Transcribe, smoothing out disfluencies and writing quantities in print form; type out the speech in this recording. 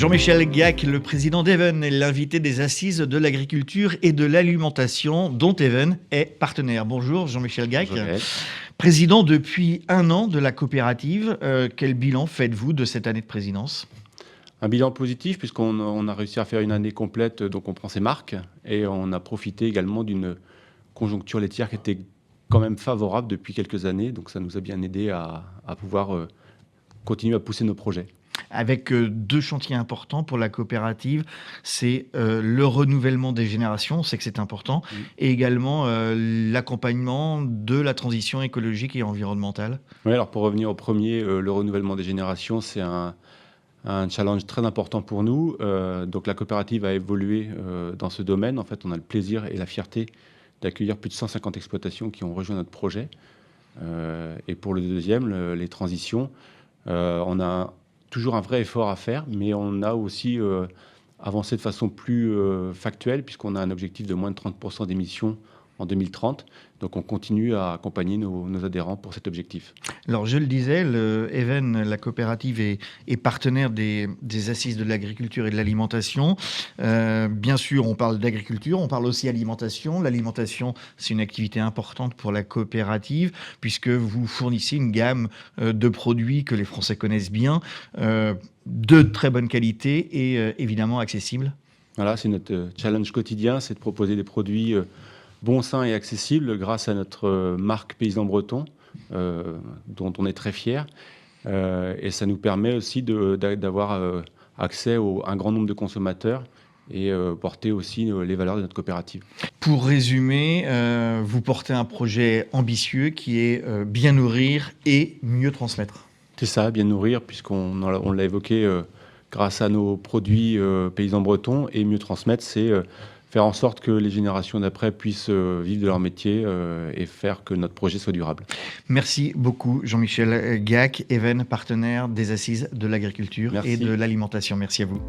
Jean-Michel Gac, le président d'Even, est l'invité des Assises de l'agriculture et de l'alimentation dont Even est partenaire. Bonjour Jean-Michel Gac. Bonjour, Président depuis 1 an de la coopérative. Quel bilan faites-vous de cette année de présidence ? Un bilan positif puisqu'on a réussi à faire une année complète, donc on prend ses marques et on a profité également d'une conjoncture laitière qui était quand même favorable depuis quelques années, donc ça nous a bien aidé à pouvoir continuer à pousser nos projets. Avec 2 chantiers importants pour la coopérative, c'est le renouvellement des générations, on sait que c'est important, et également l'accompagnement de la transition écologique et environnementale. Oui, alors pour revenir au premier, le renouvellement des générations, c'est un challenge très important pour nous. Donc la coopérative a évolué dans ce domaine. En fait, on a le plaisir et la fierté d'accueillir plus de 150 exploitations qui ont rejoint notre projet. Et pour le deuxième, les transitions, on a toujours un vrai effort à faire, mais on a aussi avancé de façon plus factuelle, puisqu'on a un objectif de moins de 30% d'émissions en 2030. Donc on continue à accompagner nos adhérents pour cet objectif. Alors je le disais, Even, la coopérative, est partenaire des Assises de l'agriculture et de l'alimentation. Bien sûr, on parle d'agriculture, on parle aussi d'alimentation. L'alimentation, c'est une activité importante pour la coopérative, puisque vous fournissez une gamme de produits que les Français connaissent bien, de très bonne qualité et évidemment accessibles. Voilà, c'est notre challenge quotidien, c'est de proposer des produits bons, sains et accessibles grâce à notre marque Paysan Breton, dont on est très fiers. Et ça nous permet aussi d'avoir accès à un grand nombre de consommateurs et porter aussi les valeurs de notre coopérative. Pour résumer, vous portez un projet ambitieux qui est bien nourrir et mieux transmettre. C'est ça, bien nourrir, puisqu'on l'a évoqué grâce à nos produits Paysans Bretons, et mieux transmettre, c'est faire en sorte que les générations d'après puissent vivre de leur métier et faire que notre projet soit durable. Merci beaucoup Jean-Michel Gac, Even, partenaire des Assises de l'agriculture et de l'alimentation. Merci à vous.